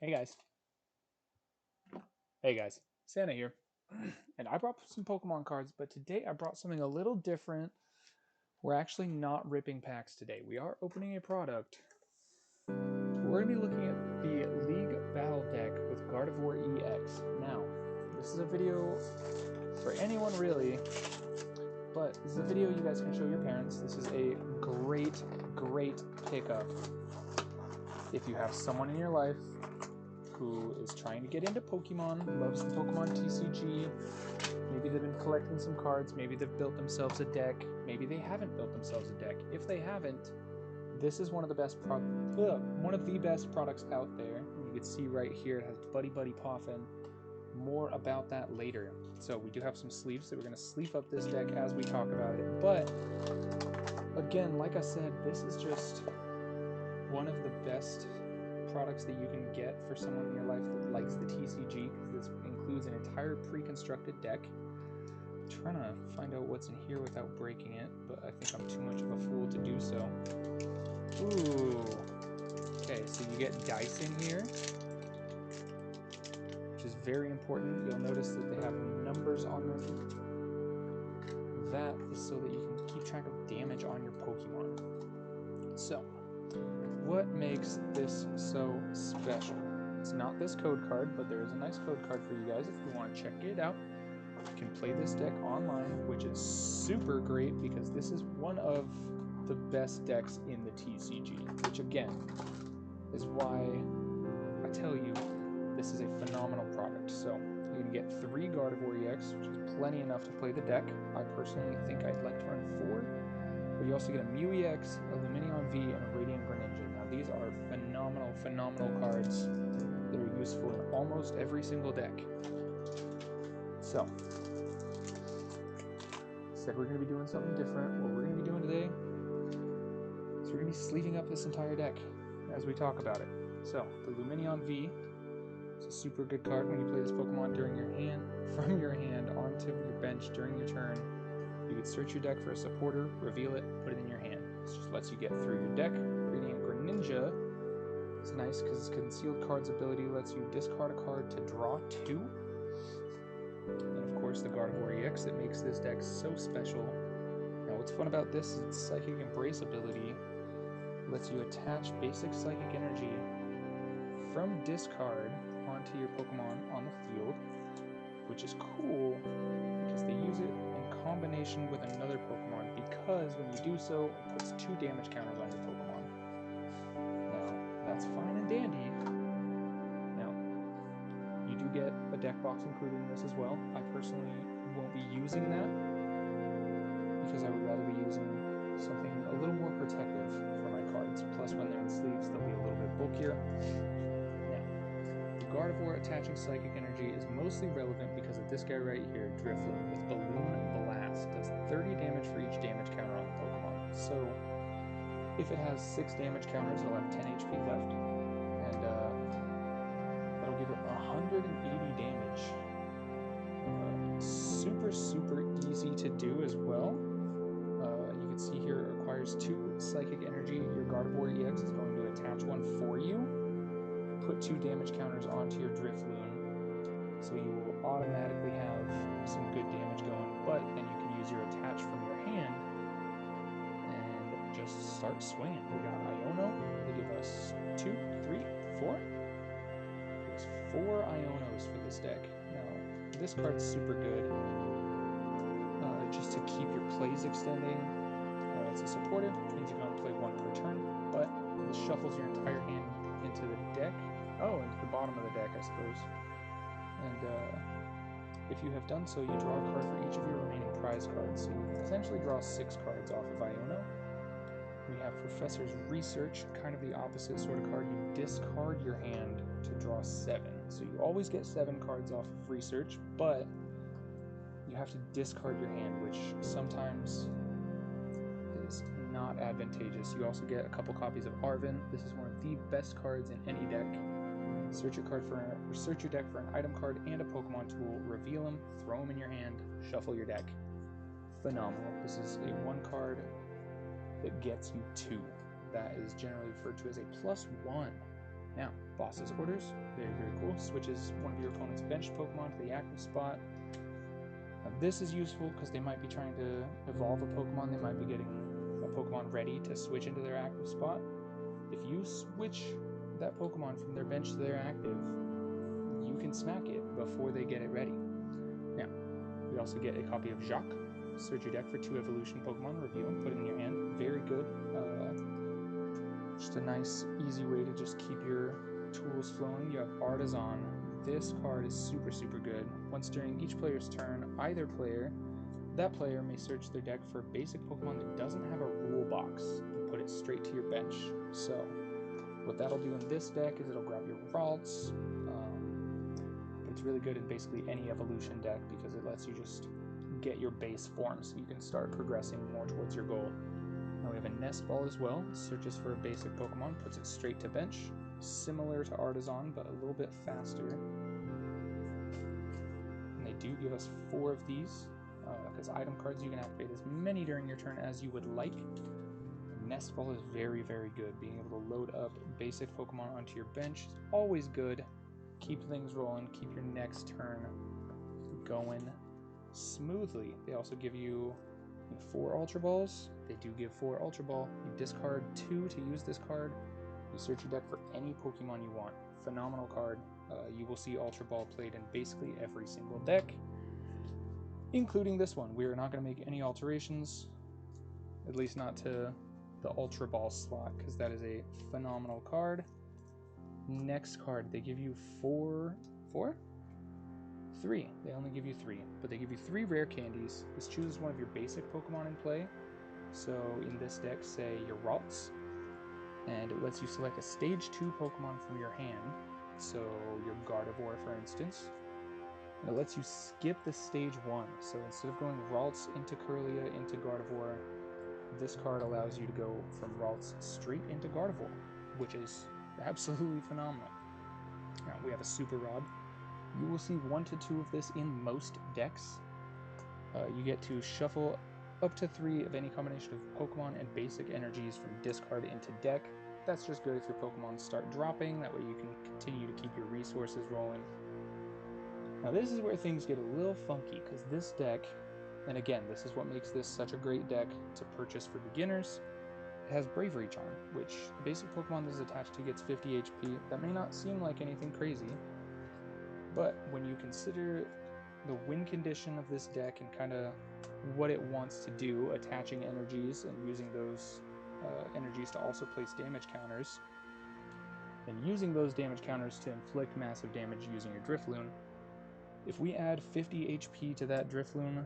Hey guys. Hey guys. Santa here. And I brought some Pokemon cards, but today I brought something a little different. We're actually not ripping packs today. We are opening a product. We're going to be looking at the League Battle deck with Gardevoir EX. Now, this is a video for anyone really, but this is a video you guys can show your parents. This is a great pickup if you have someone in your life who is trying to get into Pokemon, loves the Pokemon TCG. Maybe they've been collecting some cards, maybe they've built themselves a deck, maybe they haven't built themselves a deck. If they haven't, this is one of the best products out there. You can see right here it has Buddy Poffin. More about that later. So we do have some sleeves, so we're going to sleeve up this deck as we talk about it. But again, like I said, this is just one of the best products that you can get for someone in your life that likes the TCG, because this includes an entire pre-constructed deck. I'm trying to find out what's in here without breaking it, but I think I'm too much of a fool to do so. Ooh. Okay, so you get dice in here, which is very important. You'll notice that they have numbers on them. That is so that you can keep track of damage on your Pokemon. So, what makes this so special? It's not this code card, but there is a nice code card for you guys if you want to check it out. You can play this deck online, which is super great because this is one of the best decks in the TCG, which again is why I tell you this is a phenomenal product. So you can get 3 Gardevoir EX, which is plenty enough to play the deck. I personally think I'd like to run 4. But you also get a Mew EX, a Lumineon V, and a Radiant Greninja. Now these are phenomenal cards that are useful in almost every single deck. So, said we're going to be doing something different. What we're going to be doing today is we're going to be sleeving up this entire deck as we talk about it. So, the Lumineon V is a super good card when you play this Pokemon during your hand, from your hand onto your bench during your turn. You can search your deck for a supporter, reveal it, put it in your hand. This just lets you get through your deck. Radiant Greninja is nice because its Concealed Cards ability lets you discard a card to draw 2. And of course the Gardevoir EX that makes this deck so special. Now what's fun about this is its Psychic Embrace ability lets you attach basic Psychic Energy from discard onto your Pokemon on the field, which is cool because they use it in combination with another Pokemon, because when you do so, it puts 2 damage counters on your Pokemon. Now, that's fine and dandy. Now, you do get a deck box included in this as well. I personally won't be using that because I would rather be using something a little more protective for my cards. Plus, when they're in sleeves, they'll be a little bit bulkier. Gardevoir attaching Psychic Energy is mostly relevant because of this guy right here, Drifloon, with Balloon Blast. Does 30 damage for each damage counter on the Pokemon. So, if it has 6 damage counters, it'll have 10 HP left, and that'll give it 180 damage. Super easy to do as well. You can see here it requires 2 Psychic Energy. Your Gardevoir EX is going to attach one for you. Put 2 damage counters onto your Drifloon, so you will automatically have some good damage going, but then you can use your attach from your hand and just start swinging. We got Iono, they give us 2, 3, 4. There's 4 Ionos for this deck. Now, this card's super good, just to keep your plays extending. It's a supportive, means you can only play 1 per turn, but this shuffles your entire hand into the deck. Into the bottom of the deck, I suppose. And if you have done so, you draw a card for each of your remaining prize cards. So you can potentially draw 6 cards off of Iono. We have Professor's Research, kind of the opposite sort of card. You discard your hand to draw 7. So you always get 7 cards off of Research, but you have to discard your hand, which sometimes is not advantageous. You also get a couple copies of Arven. This is one of the best cards in any deck. Search your deck for an item card and a Pokemon tool, reveal them, throw them in your hand, shuffle your deck. Phenomenal. This is a 1 card that gets you 2. That is generally referred to as a +1. Now, Boss's Orders. Very, very cool. Switches one of your opponent's bench Pokemon to the active spot. Now, this is useful because they might be trying to evolve a Pokemon. They might be getting a Pokemon ready to switch into their active spot. If you switch that Pokemon from their bench to their active, you can smack it before they get it ready. Now, we also get a copy of Jacques. Search your deck for 2 evolution Pokemon, review them, put it in your hand. Very good. Just a nice, easy way to just keep your tools flowing. You have Artisan. This card is super, super good. Once during each player's turn, that player may search their deck for a basic Pokemon that doesn't have a rule box and put it straight to your bench. So, what that'll do in this deck is it'll grab your Ralts. But it's really good in basically any evolution deck because it lets you just get your base form so you can start progressing more towards your goal. Now we have a Nest Ball as well. Searches for a basic Pokemon, puts it straight to bench. Similar to Artisan, but a little bit faster. And they do give us 4 of these, because item cards, you can activate as many during your turn as you would like. Nest Ball is very, very good. Being able to load up basic Pokemon onto your bench is always good. Keep things rolling, keep your next turn going smoothly. They also give you 4 Ultra Balls. They do give 4 Ultra Ball. You discard 2 to use this card. You search your deck for any Pokemon you want. Phenomenal card. You will see Ultra Ball played in basically every single deck, including this one. We are not going to make any alterations, at least not to the Ultra Ball slot, because that is a phenomenal card. Next card, they give you 3. They only give you 3, but they give you 3 rare candies. This chooses one of your basic Pokemon in play. So in this deck, say your Ralts, and it lets you select a stage 2 Pokemon from your hand. So your Gardevoir, for instance. And it lets you skip the stage 1. So instead of going Ralts into Kirlia into Gardevoir, this card allows you to go from Ralts straight into Gardevoir, which is absolutely phenomenal. Now we have a Super Rod. You will see 1 to 2 of this in most decks. You get to shuffle up to 3 of any combination of Pokemon and basic energies from discard into deck. That's just good if your Pokemon start dropping. That way you can continue to keep your resources rolling. Now this is where things get a little funky, because this deck, and again, this is what makes this such a great deck to purchase for beginners, it has Bravery Charm, which the basic Pokemon that is attached to gets 50 HP. That may not seem like anything crazy, but when you consider the win condition of this deck and kind of what it wants to do, attaching energies and using those energies to also place damage counters, and using those damage counters to inflict massive damage using your Drifloon, if we add 50 HP to that Drifloon,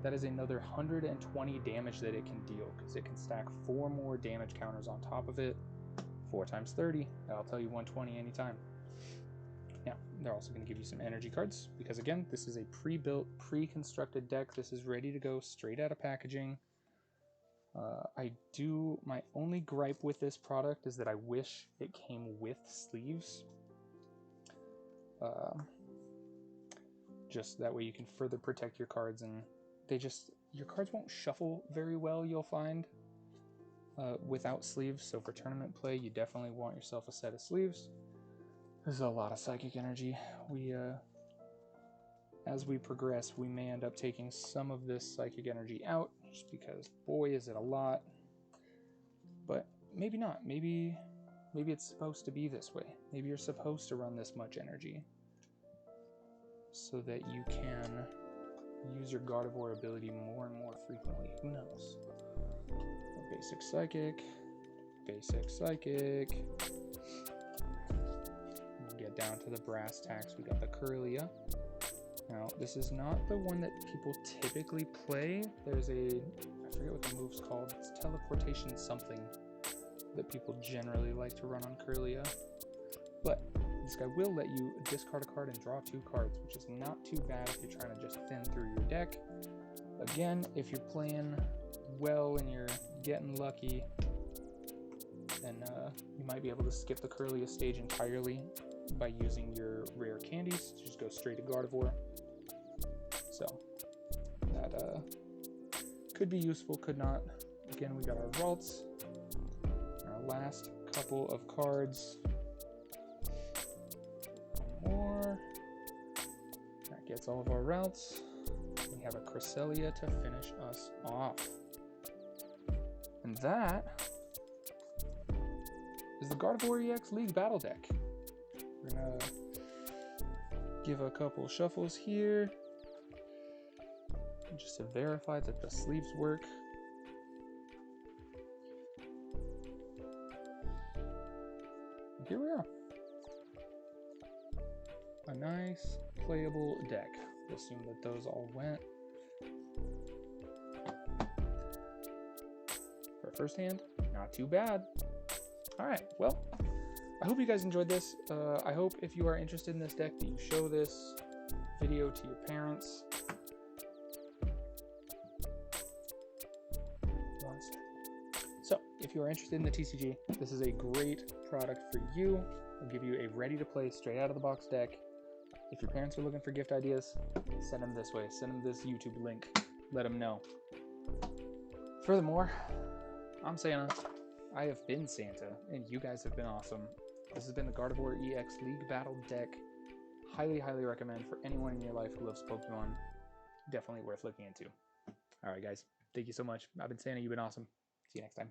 that is another 120 damage that it can deal, because it can stack 4 more damage counters on top of it. 4 times 30, that'll tell you 120 anytime. Now, they're also going to give you some energy cards, because again, this is a pre-built, pre-constructed deck. This is ready to go straight out of packaging. My only gripe with this product is that I wish it came with sleeves. Just that way you can further protect your cards, and your cards won't shuffle very well, you'll find, without sleeves. So for tournament play, you definitely want yourself a set of sleeves. There's a lot of psychic energy. As we progress, we may end up taking some of this psychic energy out, just because, boy, is it a lot. But maybe not. Maybe it's supposed to be this way. Maybe you're supposed to run this much energy so that you can use your Gardevoir ability more and more frequently. Who knows? Basic Psychic. Basic Psychic. We'll get down to the brass tacks. We got the Kirlia. Now, this is not the one that people typically play. There's I forget what the move's called. It's teleportation something that people generally like to run on Kirlia. But this guy will let you discard a card and draw 2 cards, which is not too bad if you're trying to just thin through your deck. Again, if you're playing well and you're getting lucky, then you might be able to skip the Kirlia stage entirely by using your rare candies to just go straight to Gardevoir. So that could be useful, could not. Again, we got our Ralts, our last couple of cards. gets all of our routes. We have a Cresselia to finish us off. And that is the Gardevoir EX League Battle deck. We're gonna give a couple shuffles here just to verify that the sleeves work. And here we are. A nice playable deck. We'll assume that those all went. For first hand, not too bad. Alright, well, I hope you guys enjoyed this. I hope if you are interested in this deck that you show this video to your parents. So, if you are interested in the TCG, this is a great product for you. It'll give you a ready-to-play, straight-out-of-the-box deck. If your parents are looking for gift ideas, send them this way. Send them this YouTube link. Let them know. Furthermore, I'm Santa. I have been Santa, and you guys have been awesome. This has been the Gardevoir EX League Battle deck. Highly, highly recommend for anyone in your life who loves Pokemon. Definitely worth looking into. Alright guys, thank you so much. I've been Santa, you've been awesome. See you next time.